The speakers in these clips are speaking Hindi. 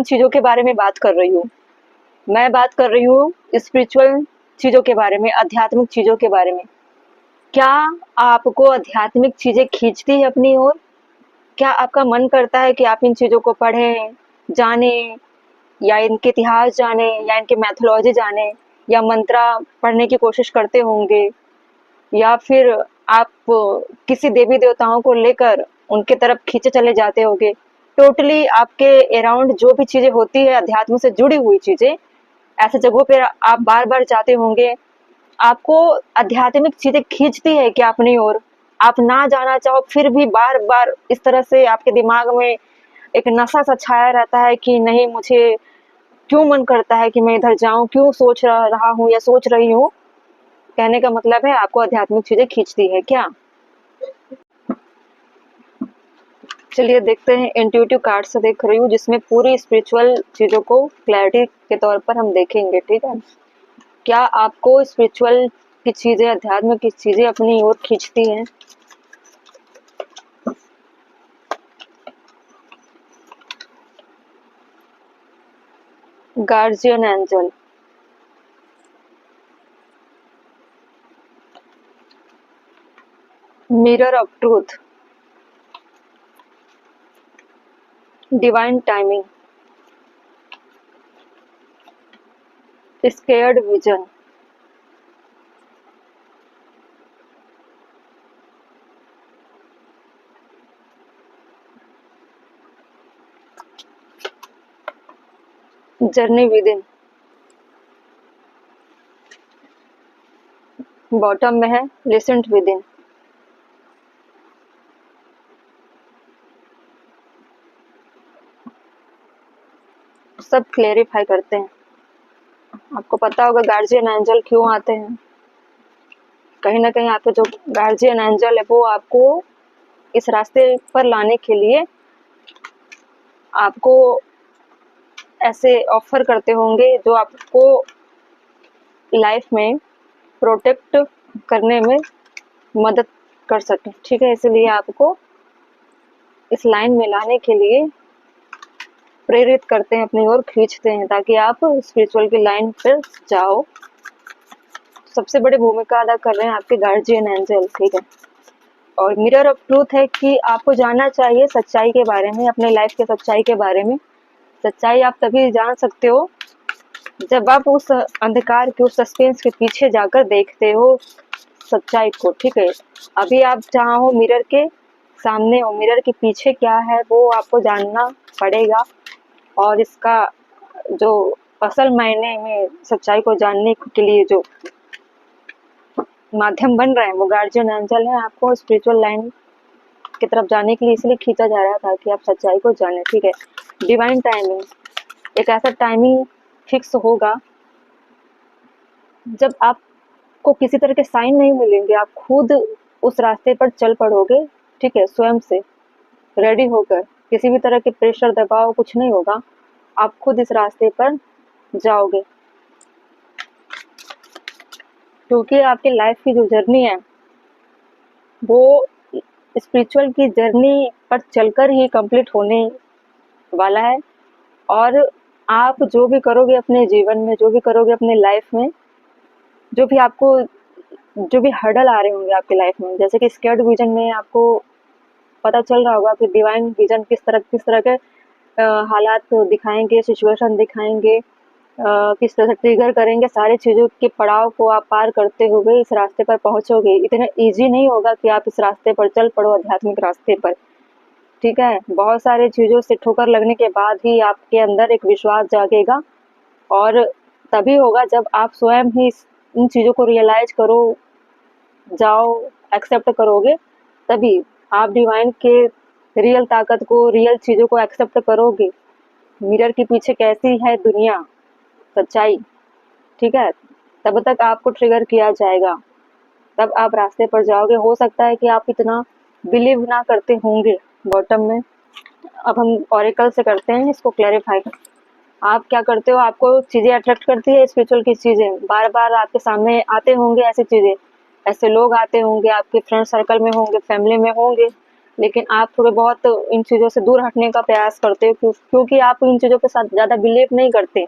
चीज़ों के बारे में बात कर रही हूँ। मैं बात कर रही हूँ स्पिरिचुअल चीज़ों के बारे में, आध्यात्मिक चीज़ों के बारे में। क्या आपको आध्यात्मिक चीज़ें खींचती है अपनी ओर? क्या आपका मन करता है कि आप इन चीज़ों को पढ़ें, जानें या इनके इतिहास जानें या इनकी मैथोलॉजी जानें या मंत्रा पढ़ने की कोशिश करते होंगे या फिर आप किसी देवी-देवताओं को लेकर उनके तरफ खींचे चले जाते होंगे। टोटली आपके अराउंड जो भी चीज़ें होती है अध्यात्म से जुड़ी हुई चीज़ें, ऐसे जगहों पे आप बार-बार जाते होंगे। आपको आध्यात्मिक चीज़ें खींचती है क्या अपनी ओर? आप ना जाना चाहो फिर भी बार-बार इस तरह से आपके दिमाग में एक नशा-सा छाया रहता है कि नहीं मुझे क्यों मन करता है कि मैं इधर जाऊँ, क्यों सोच रहा हूँ या सोच रही हूँ? कहने का मतलब है आपको आध्यात्मिक चीज़ें खींचती है क्या? चलिए देखते हैं इंट्यूटिव कार्ड से देख रही हूँ जिसमें पूरी स्पिरिचुअल चीज़ों को क्लैरिटी के तौर पर हम देखेंगे, ठीक है? क्या आपको स्पिरिचुअल की चीज़ें, अध्यात्म की चीज़ें अपनी ओर खींचती हैं? Guardian angel, mirror of truth, divine timing, scared vision, journey with in, bottom में है लिसेंट विद इन। सब क्लेरिफाई करते हैं। आपको पता होगा गार्जियन एंजल क्यों आते हैं? कहीं ना कहीं आपके जो गार्जियन एंजल है वो आपको इस रास्ते पर लाने के लिए आपको ऐसे ऑफर करते होंगे जो आपको लाइफ में प्रोटेक्ट करने में मदद कर सके, ठीक है? इसलिए आपको इस लाइन में लाने के लिए प्रेरित करते हैं, अपनी ओर खींचते हैं ताकि आप स्पिरिचुअल की लाइन पर जाओ। सबसे बड़ी भूमिका अदा कर रहे हैं आपके गार्जियन एंजल, ठीक है? और मिरर ऑफ ट्रूथ है कि आपको जानना चाहिए सच्चाई के बारे में, अपने लाइफ के सच्चाई के बारे में। सच्चाई आप तभी जान सकते हो जब आप उस अंधकार के, उस सस्पेंस के पीछे जाकर देखते हो सच्चाई को, ठीक है? अभी आप जहाँ हो मिरर के सामने हो, मिरर के पीछे क्या है वो आपको जानना पड़ेगा। और इसका जो असल मायने में सच्चाई को जानने के लिए जो माध्यम बन रहे हैं वो गार्जियन एंजल है। आपको स्पिरिचुअल लाइन की तरफ जाने के लिए इसलिए खींचा जा रहा था कि आप सच्चाई को जाने, ठीक है? डिवाइन टाइमिंग, एक ऐसा टाइमिंग फिक्स होगा जब आपको किसी तरह के साइन नहीं मिलेंगे, आप खुद उस रास्ते पर चल पड़ोगे, ठीक है? स्वयं से रेडी होकर, किसी भी तरह के प्रेशर, दबाव कुछ नहीं होगा, आप खुद इस रास्ते पर जाओगे। क्योंकि आपकी लाइफ की जो जर्नी है वो स्पिरिचुअल की जर्नी पर चलकर ही कंप्लीट होने वाला है। और आप जो भी करोगे अपने जीवन में, जो भी करोगे अपने लाइफ में, जो भी आपको, जो भी हर्डल आ रहे होंगे आपकी लाइफ में, जैसे कि स्केर्ड विजन में आपको पता चल रहा होगा कि डिवाइन विजन किस तरह के हालात दिखाएंगे, सिचुएशन दिखाएंगे, किस तरह से ट्रिगर करेंगे, सारी चीज़ों के पड़ाव को आप पार करते हुए इस रास्ते पर पहुंचोगे। इतना इजी नहीं होगा कि आप इस रास्ते पर चल पड़ो, आध्यात्मिक रास्ते पर, ठीक है? बहुत सारी चीज़ों से ठोकर लगने के बाद ही आपके अंदर एक विश्वास जागेगा। और तभी होगा जब आप स्वयं ही इन चीज़ों को रियलाइज करो, जाओ, एक्सेप्ट करोगे, तभी आप डिवाइन के रियल ताकत को, रियल चीज़ों को एक्सेप्ट करोगे। मिरर के पीछे कैसी है दुनिया, सच्चाई, ठीक है? तब तक आपको ट्रिगर किया जाएगा, तब आप रास्ते पर जाओगे। हो सकता है कि आप इतना बिलीव ना करते होंगे बॉटम में। अब हम ऑरेकल से करते हैं इसको क्लैरिफाई। आप क्या करते हो, आपको चीज़ें अट्रैक्ट करती है स्पिरिचुअल की चीज़ें, बार-बार आपके सामने आते होंगे ऐसी चीज़ें, ऐसे लोग आते होंगे, आपके फ्रेंड सर्कल में होंगे, फैमिली में होंगे, लेकिन आप थोड़े बहुत इन चीज़ों से दूर हटने का प्रयास करते हो क्योंकि आप इन चीज़ों के साथ ज़्यादा बिलीव नहीं करते।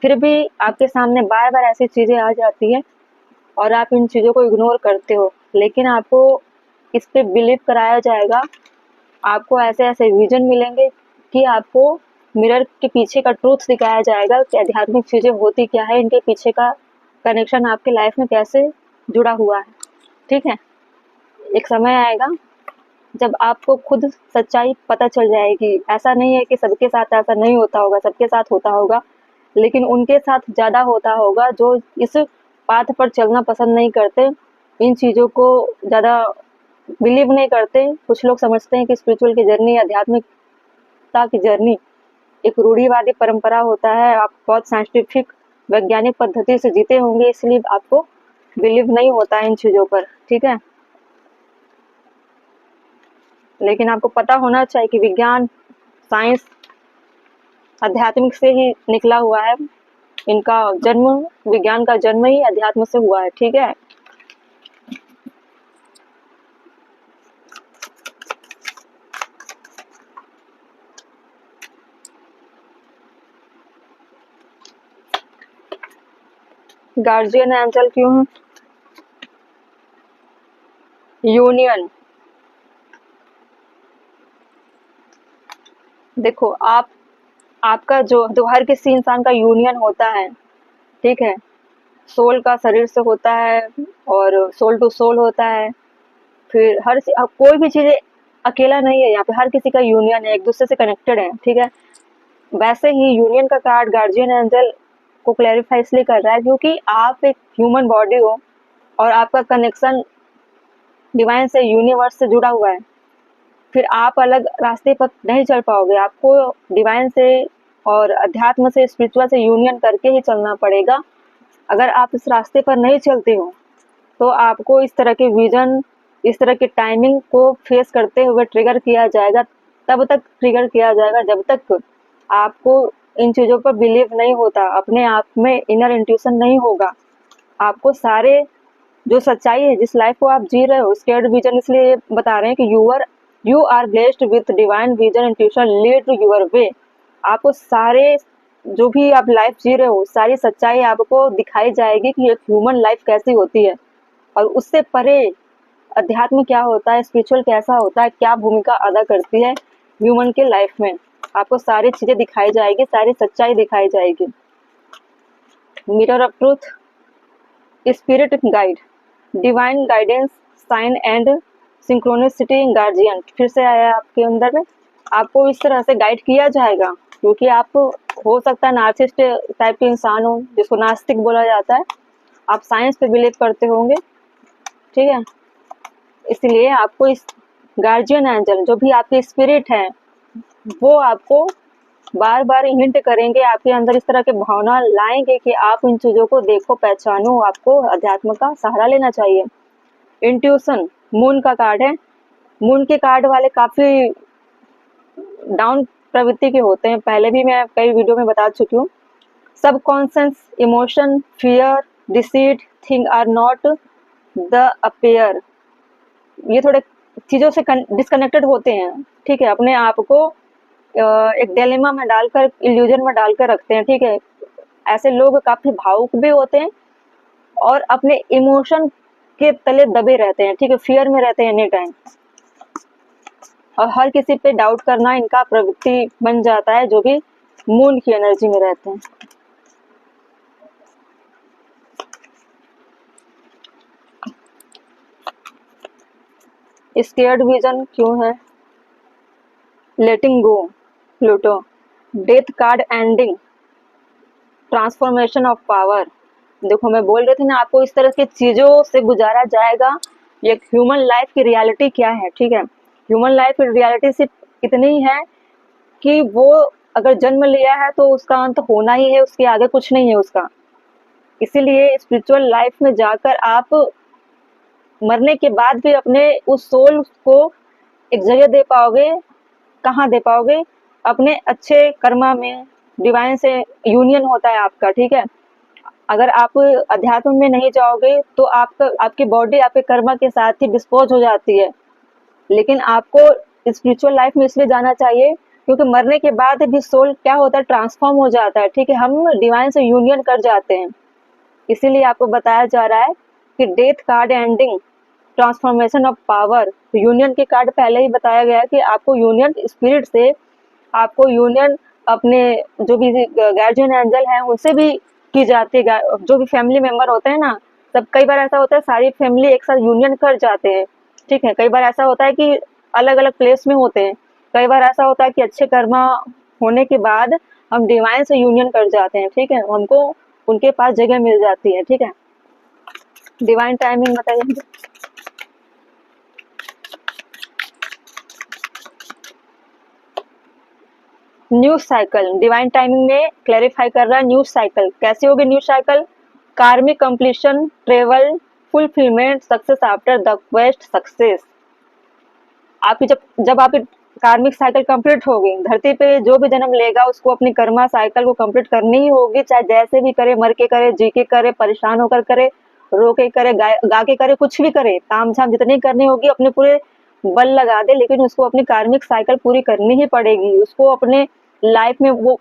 फिर भी आपके सामने बार-बार ऐसी चीज़ें आ जाती हैं और आप इन चीज़ों को इग्नोर करते हो, लेकिन आपको इस पे बिलीव कराया जाएगा। आपको ऐसे-ऐसे विज़न मिलेंगे कि आपको मिरर के पीछे का ट्रूथ दिखाया जाएगा कि आध्यात्मिक चीज़ें होती क्या है, इनके पीछे का कनेक्शन आपकी लाइफ में कैसे जुड़ा हुआ है, ठीक है? एक समय आएगा जब आपको खुद सच्चाई पता चल जाएगी। ऐसा नहीं है कि सबके साथ ऐसा नहीं होता होगा, सबके साथ होता होगा, लेकिन उनके साथ ज़्यादा होता होगा जो इस पाथ पर चलना पसंद नहीं करते, इन चीज़ों को ज़्यादा बिलीव नहीं करते। कुछ लोग समझते हैं कि स्पिरिचुअल की जर्नी, आध्यात्मिकता की जर्नी एक रूढ़िवादी परंपरा होता है। आप बहुत साइंटिफिक वैज्ञानिक पद्धति से जीते होंगे, इसलिए आपको बिलीव नहीं होता है इन चीज़ों पर, ठीक है? लेकिन आपको पता होना चाहिए कि विज्ञान, साइंस आध्यात्मिक से ही निकला हुआ है। इनका जन्म, विज्ञान का जन्म ही अध्यात्म से हुआ है, ठीक है? गार्जियन एंजल क्यों? यूनियन। देखो, आपका जो हर किसी इंसान का यूनियन होता है, ठीक है? सोल का शरीर से होता है और सोल टू सोल होता है। फिर कोई भी चीज़ अकेला नहीं है, यहाँ पे हर किसी का यूनियन है, एक दूसरे से कनेक्टेड है, ठीक है? वैसे ही यूनियन का कार्ड गार्जियन एंजल को क्लैरिफाई इसलिए कर रहा है क्योंकि आप एक ह्यूमन बॉडी हो और आपका कनेक्शन डिवाइन से, यूनिवर्स से जुड़ा हुआ है। फिर आप अलग रास्ते पर नहीं चल पाओगे, आपको डिवाइन से और अध्यात्म से, स्पिरिचुअल से यूनियन करके ही चलना पड़ेगा। अगर आप इस रास्ते पर नहीं चलते हो तो आपको इस तरह के विजन, इस तरह की टाइमिंग को फेस करते हुए ट्रिगर किया जाएगा। तब तक ट्रिगर किया जाएगा जब तक आपको इन चीज़ों पर बिलीव नहीं होता, अपने आप में इनर इंट्यूशन नहीं होगा। आपको सारे जो सच्चाई है, जिस लाइफ को आप जी रहे हो, स्केर्ड विजन इसलिए बता रहे हैं कि you are blessed with divine vision intuition lead to your way. आपको सारे जो भी आप लाइफ जी रहे हो, सारी सच्चाई आपको दिखाई जाएगी कि एक ह्यूमन लाइफ कैसी होती है और उससे परे अध्यात्म क्या होता है, स्पिरिचुअल कैसा होता है, क्या भूमिका अदा करती है ह्यूमन के लाइफ में। आपको सारी चीज़ें दिखाई जाएगी, सारी सच्चाई दिखाई जाएगी। Mirror of truth, spirit guide, divine guidance, sign and synchronicity, guardian फिर से आया आपके अंदर में। आपको इस तरह से गाइड किया जाएगा क्योंकि आप हो सकता है नार्सिसिस्ट टाइप के इंसान हो, जिसको नास्तिक बोला जाता है। आप साइंस पे बिलीव करते होंगे, ठीक है? इसलिए आपको इस गार्जियन एंजल, जो भी आपके स्पिरिट है, वो आपको बार बार हिंट करेंगे, आपके अंदर इस तरह के भावना लाएंगे कि आप इन चीज़ों को देखो, पहचानो, आपको अध्यात्म का सहारा लेना चाहिए। इंट्यूशन, मून का कार्ड है। मून के कार्ड वाले काफ़ी डाउन प्रवृत्ति के होते हैं, पहले भी मैं कई वीडियो में बता चुकी हूँ। Subconscious, emotion, fear, deceit, thing are not the appear, ये थोड़े चीज़ों से डिस्कनेक्टेड होते हैं, ठीक है? अपने आप को एक डिलेमा में डालकर, इल्यूजन में डालकर रखते हैं, ठीक है? ऐसे लोग काफ़ी भावुक भी होते हैं और अपने इमोशन के तले दबे रहते हैं, ठीक है? फियर में रहते हैं एनी टाइम और हर किसी पे डाउट करना इनका प्रवृत्ति बन जाता है, जो भी मून की एनर्जी में रहते हैं। स्केयर्ड विजन क्यों है? Letting go, Pluto, death card, ending, transformation of power. देखो, मैं बोल रही थी ना, आपको इस तरह की चीज़ों से गुजारा जाएगा। ये ह्यूमन लाइफ की रियलिटी क्या है, ठीक है? ह्यूमन लाइफ की रियलिटी सिर्फ इतनी है कि वो अगर जन्म लिया है तो उसका अंत होना ही है, उसके आगे कुछ नहीं है उसका। इसीलिए स्पिरिचुअल लाइफ में जाकर आप मरने के बाद भी अपने उस सोल को एक जगह दे पाओगे। कहाँ दे पाओगे? अपने अच्छे कर्मा में। डिवाइन से यूनियन होता है आपका, ठीक है? अगर आप अध्यात्म में नहीं जाओगे तो आपकी बॉडी आपके कर्मा के साथ ही डिस्पोज हो जाती है। लेकिन आपको स्पिरिचुअल लाइफ में इसलिए जाना चाहिए क्योंकि मरने के बाद भी सोल क्या होता है, ट्रांसफॉर्म हो जाता है, ठीक है, हम डिवाइन से यूनियन कर जाते हैं। इसीलिए आपको बताया जा रहा है कि death card ending transformation of power. Union के कार्ड पहले ही बताया गया है कि आपको यूनियन स्पिरिट से, आपको यूनियन अपने जो भी गार्जियन एंजल हैं उनसे भी की जाती है। जो भी फैमिली मेंबर होते हैं ना, तब कई बार ऐसा होता है सारी फैमिली एक साथ यूनियन कर जाते हैं, ठीक है। कई बार ऐसा होता है कि अलग अलग प्लेस में होते हैं, कई बार ऐसा होता है कि अच्छे कर्मा होने के बाद हम डिवाइन से यूनियन कर जाते हैं, ठीक है, हमको उनके पास जगह मिल जाती है, ठीक है। डिवाइन टाइमिंग बताइए मुझे। न्यूज साइकिल डिवाइन टाइमिंग में क्लैरिफाई कर रहा है। न्यूज साइकिल कैसे होगी? न्यूज साइकिल कार्मिक completion, travel, fulfilment, success after the quest success. आपकी जब जब आपकी कार्मिक साइकिल कंप्लीट होगी, धरती पे जो भी जन्म लेगा उसको अपनी कर्मा साइकिल को कंप्लीट करनी ही होगी, चाहे जैसे भी करे, मर के करे, जी के करे, परेशान होकर करे, रो के करे, गा के करे, कुछ भी करे, ताम झाम जितनी करनी होगी अपने पूरे बल लगा दे, लेकिन उसको अपनी कार्मिक साइकिल पूरी करनी ही पड़ेगी। उसको अपने लाइफ में वो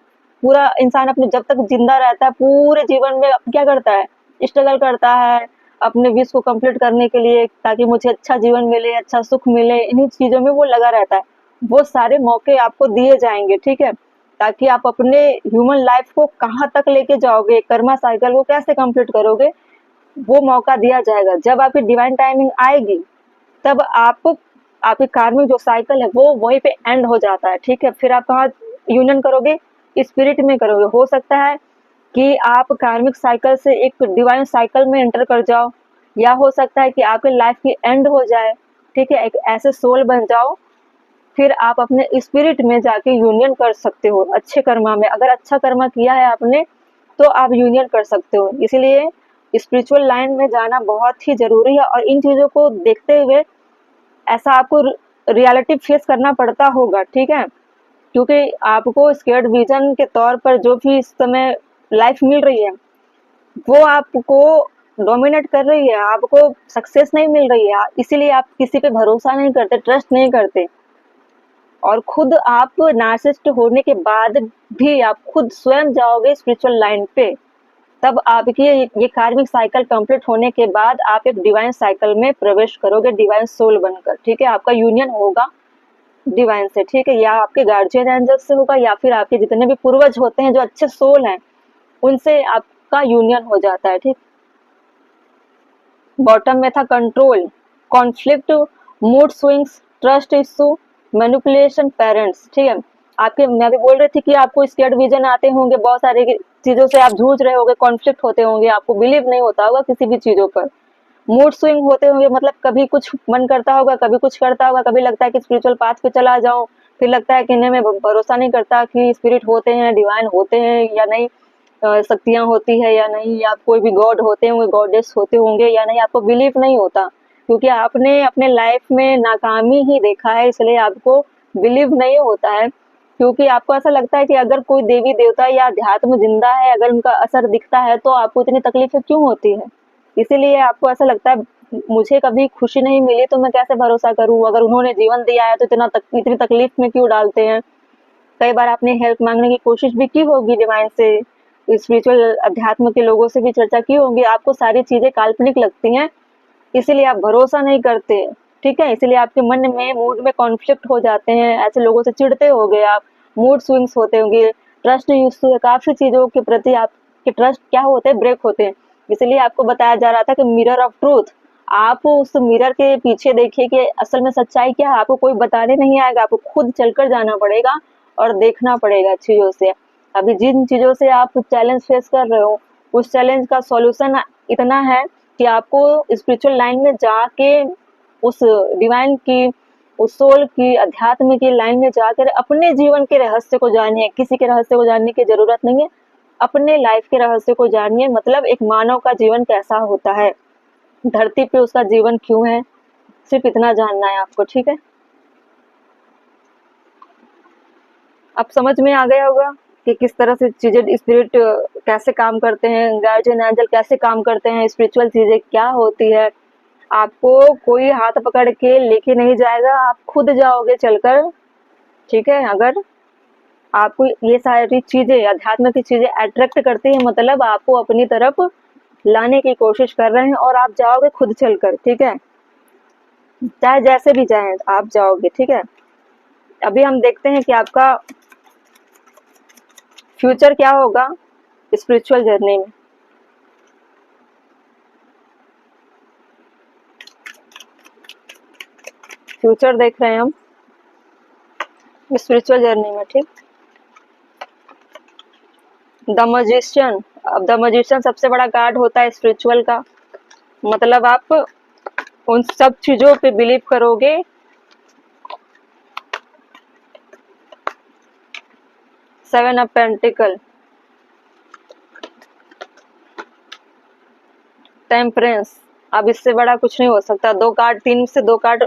पूरा इंसान अपने जब तक जिंदा रहता है पूरे जीवन में क्या करता है, स्ट्रगल करता है अपने विश को कंप्लीट करने के लिए, ताकि मुझे अच्छा जीवन मिले, अच्छा सुख मिले, इन्हीं चीजों में वो लगा रहता है। वो सारे मौके आपको दिए जाएंगे, ठीक है, ताकि आप अपने ह्यूमन लाइफ को कहाँ तक लेके जाओगे, कर्मा साइकिल को कैसे कंप्लीट करोगे, वो मौका दिया जाएगा। जब आपकी डिवाइन टाइमिंग आएगी तब आपको आपकी कार्मिक जो साइकिल है वो वहीं पे एंड हो जाता है, ठीक है। फिर आप कहाँ यूनियन करोगे? स्पिरिट में करोगे। हो सकता है कि आप कार्मिक साइकिल से एक डिवाइन साइकिल में एंटर कर जाओ, या हो सकता है कि आपकी लाइफ की एंड हो जाए, ठीक है, एक ऐसे सोल बन जाओ, फिर आप अपने स्पिरिट में जाके यूनियन कर सकते हो अच्छे कर्मा में। अगर अच्छा कर्मा किया है आपने तो आप यूनियन कर सकते हो। इसीलिए स्पिरिचुअल लाइन में जाना बहुत ही जरूरी है, और इन चीजों को देखते हुए ऐसा आपको रियलिटी फेस करना पड़ता होगा, ठीक है, क्योंकि आपको स्केर्ड विजन के तौर पर जो भी इस समय लाइफ मिल रही है वो आपको डोमिनेट कर रही है, आपको सक्सेस नहीं मिल रही है, इसीलिए आप किसी पे भरोसा नहीं करते, ट्रस्ट नहीं करते, और खुद आप नार्सिसिस्ट होने के बाद भी आप खुद स्वयं जाओगे स्पिरिचुअल लाइन पे। तब आपकी ये कार्मिक साइकिल कंप्लीट होने के बाद आप एक डिवाइन साइकिल में प्रवेश करोगे, डिवाइन सोल बनकर, ठीक है। आपका यूनियन होगा डिवाइन से, ठीक है, या आपके गार्जियन एंजल से होगा, या फिर आपके जितने भी पूर्वज होते हैं जो अच्छे सोल हैं उनसे आपका यूनियन हो जाता है, ठीक। बॉटम में था control, conflict, mood swings, trust issue, manipulation, parents, ठीक है। आपके मैं भी बोल रही थी कि आपको स्केर्ड विजन आते होंगे, बहुत सारे चीजों से आप जूझ रहे होंगे, कॉन्फ्लिक्ट होते होंगे, आपको बिलीव नहीं होता होगा किसी भी चीजों पर। मूड स्विंग होते होंगे, मतलब कभी कुछ मन करता होगा, कभी कुछ करता होगा, कभी लगता है कि स्पिरिचुअल पाथ पे चला जाऊं, फिर लगता है कि नहीं, मैं भरोसा नहीं करता कि स्पिरिट होते हैं, डिवाइन होते हैं या नहीं, शक्तियां होती है या नहीं, या कोई भी गॉड होते होंगे, गॉडेस होते होंगे या नहीं, आपको बिलीव नहीं होता, क्योंकि आपने अपने लाइफ में नाकामी ही देखा है, इसलिए आपको बिलीव नहीं होता है। क्योंकि आपको ऐसा लगता है कि अगर कोई देवी देवता या अध्यात्म जिंदा है, अगर उनका असर दिखता है तो आपको इतनी तकलीफें क्यों होती है? इसीलिए आपको ऐसा लगता है मुझे कभी खुशी नहीं मिली तो मैं कैसे भरोसा करूं, अगर उन्होंने जीवन दिया है तो इतनी तकलीफ में क्यों डालते हैं। कई बार आपने हेल्प मांगने की कोशिश भी की होगी डिवाइन से, स्पिरिचुअल अध्यात्म के लोगों से भी चर्चा की होगी, आपको सारी चीजें काल्पनिक लगती हैं, इसीलिए आप भरोसा नहीं करते, ठीक है। इसीलिए आपके मन में मूड में कॉन्फ्लिक्ट हो जाते हैं, ऐसे लोगों से चिढ़ते होगे आप, मूड स्विंग्स होते होंगे, ट्रस्ट इश्यू है, काफी चीजों के प्रति आपके ट्रस्ट क्या होते हैं, ब्रेक होते हैं। इसलिए आपको बताया जा रहा था कि मिरर ऑफ ट्रूथ, आप उस मिरर के पीछे देखिए कि असल में सच्चाई क्या है, आपको कोई बताने नहीं आएगा, आपको खुद चलकर जाना पड़ेगा और देखना पड़ेगा चीजों से। अभी जिन चीजों से आप चैलेंज फेस कर रहे हो उस चैलेंज का सॉल्यूशन इतना है कि आपको स्पिरिचुअल लाइन में जाके उस डिवाइन की, उस सोल की, अध्यात्म की लाइन में जाकर अपने जीवन के रहस्य को जानिए। किसी के रहस्य को जानने की जरूरत नहीं है, अपने लाइफ के रहस्य को जानिए, मतलब एक मानव का जीवन कैसा होता है, धरती पे उसका जीवन क्यों है, सिर्फ इतना जानना है आपको, ठीक है। अब समझ में आ गया होगा कि किस तरह से चीजें, स्पिरिट कैसे काम करते हैं, गार्जियन एंजल कैसे काम करते हैं, स्पिरिचुअल चीजें क्या होती है, आपको कोई हाथ पकड़ के लेके नहीं जाएगा, आप खुद जाओगे चलकर, ठीक है। अगर आपको ये सारी चीजें, अध्यात्म की चीजें अट्रैक्ट करती है, मतलब आपको अपनी तरफ लाने की कोशिश कर रहे हैं और आप जाओगे खुद चलकर, ठीक है। चाहे जैसे भी जाएं आप जाओगे, ठीक है। अभी हम देखते हैं कि आपका फ्यूचर क्या होगा स्पिरिचुअल जर्नी में। फ्यूचर देख रहे हैं हम स्पिरिचुअल जर्नी में, ठीक। द मजिशियन, अब द मजिशियन सबसे बड़ा कार्ड होता है स्पिरिचुअल का, मतलब आप उन सब चीजों पे बिलीव करोगे। सेवन ऑफ पेंटिकल, टेम्परेंस, अब इससे बड़ा कुछ नहीं हो सकता। दो कार्ड, तीन से दो कार्ड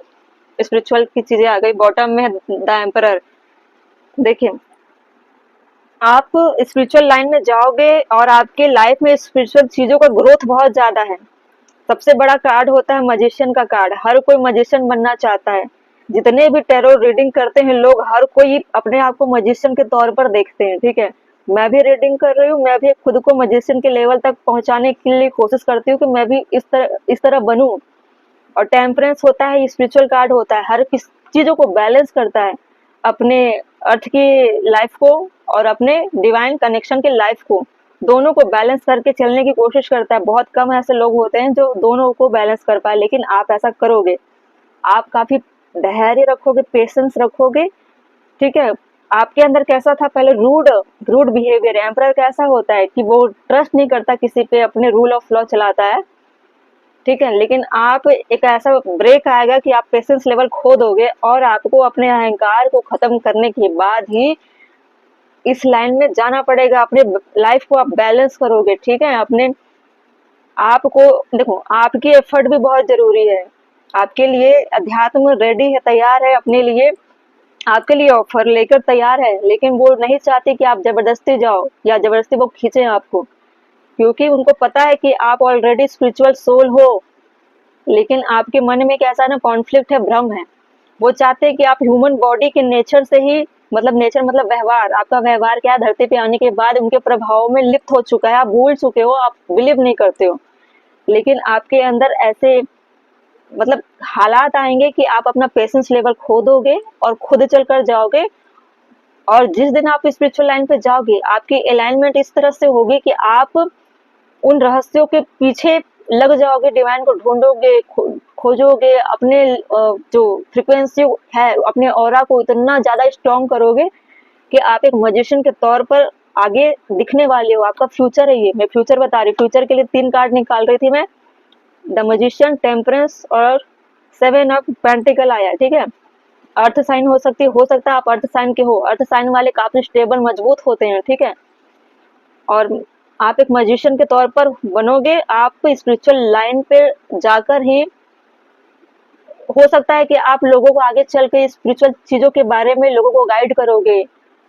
स्पिरिचुअल की चीजें आ गई। बॉटम में द एम्परर। देखिए, आप स्पिरिचुअल लाइन में जाओगे और आपके लाइफ में स्पिरिचुअल चीजों का ग्रोथ बहुत ज्यादा है। सबसे बड़ा कार्ड होता है मजिशियन का कार्ड। हर कोई मजिशियन बनना चाहता है। जितने भी टैरो रीडिंग करते हैं लोग, हर कोई अपने आप को मजिशियन के तौर पर देखते हैं, ठीक है। मैं भी रीडिंग कर रही हूँ, मैं भी खुद को मजिशियन के लेवल तक पहुंचाने के लिए कोशिश करती हूँ कि मैं भी इस तरह बनूं। और टेम्परेंस होता है, स्पिरिचुअल कार्ड होता है, हर किस चीजों को बैलेंस करता है, अपने अर्थ की लाइफ को और अपने डिवाइन कनेक्शन के लाइफ को, दोनों को बैलेंस करके चलने की कोशिश करता है। बहुत कम ऐसे लोग होते हैं जो दोनों को बैलेंस कर पाए, लेकिन आप ऐसा करोगे। आप काफी धैर्य रखोगे, पेशेंस रखोगे, ठीक है। आपके अंदर कैसा था पहले, रूड रूड बिहेवियर। एम्परर कैसा होता है कि वो ट्रस्ट नहीं करता किसी पे, अपने रूल ऑफ लॉ चलाता है, ठीक है। लेकिन आप एक ऐसा ब्रेक आएगा कि आप पेशेंस लेवल खो दोगे और आपको अपने अहंकार को खत्म करने के बाद ही इस लाइन में जाना पड़ेगा। अपने लाइफ को आप बैलेंस करोगे, ठीक है। अपने आपको देखो, आपकी एफर्ट भी बहुत जरूरी है। आपके लिए अध्यात्म रेडी है, तैयार है अपने लिए, आपके लिए ऑफर लेकर तैयार है, लेकिन वो नहीं चाहते कि आप जबरदस्ती जाओ या जबरदस्ती वो खींचे आपको, क्योंकि उनको पता है कि आप ऑलरेडी स्पिरिचुअल सोल हो। लेकिन आपके मन में कैसा ना कॉन्फ्लिक्ट है, भ्रम है। वो चाहते हैं कि आप ह्यूमन बॉडी के नेचर से ही, मतलब नेचर मतलब व्यवहार, आपका व्यवहार क्या है, धरती पे आने के बाद उनके प्रभाव में लिप्त हो चुका है, आप भूल चुके हो, आप बिलीव नहीं करते हो। लेकिन आपके अंदर ऐसे मतलब हालात आएंगे कि आप अपना पेशेंस लेवल खो दोगे और खुद चलकर जाओगे। और जिस दिन आप स्पिरिचुअल लाइन पे जाओगे, आपकी अलाइनमेंट इस तरह से होगी कि आप उन रहस्यों के पीछे लग जाओगे, डिवाइन को ढूंढोगे, खोजोगे, अपने जो फ्रिक्वेंसी है, अपने ऑरा को इतना ज्यादा स्ट्रॉन्ग करोगे कि आप एक मजिशियन के तौर पर आगे दिखने वाले हो। आपका फ्यूचर है ये, मैं फ्यूचर बता रही हूँ। फ्यूचर के लिए तीन कार्ड निकाल रही थी मैं, द मजिशियन, टेम्परेंस और सेवन ऑफ पेंटिकल आया, ठीक है। अर्थ साइन हो सकता है आप अर्थ साइन के हो। अर्थ साइन वाले काफी स्टेबल, मजबूत होते हैं, ठीक है। और आप एक मजिशियन के तौर पर बनोगे। आप स्पिरिचुअल लाइन पे जाकर ही हो सकता है कि आप लोगों को आगे चल के स्पिरिचुअल चीजों के बारे में लोगों को गाइड करोगे,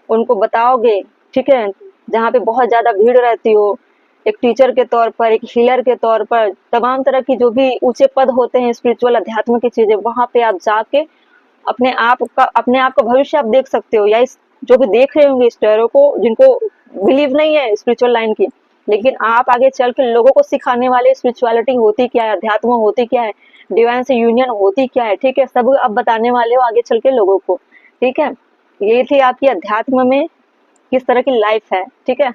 उनको बताओगे, ठीक है। जहाँ पे बहुत ज्यादा भीड़ रहती हो, एक टीचर के तौर पर, एक हीलर के तौर पर, तमाम तरह की जो भी ऊंचे पद होते हैं स्पिरिचुअल अध्यात्म की चीजें, वहां पे आप जाके अपने आप का भविष्य आप देख सकते हो। या जो भी देख रहे होंगे इस टैरो को, जिनको बिलीव नहीं है स्पिरिचुअल लाइन की, लेकिन आप आगे चल के लोगों को सिखाने वाले स्पिरिचुअलिटी होती क्या है, अध्यात्म होती क्या है, डिवाइन से यूनियन होती क्या है, ठीक है। सब आप बताने वाले हो आगे चल के लोगों को, ठीक है। ये थी आपकी अध्यात्म में किस तरह की लाइफ है, ठीक है।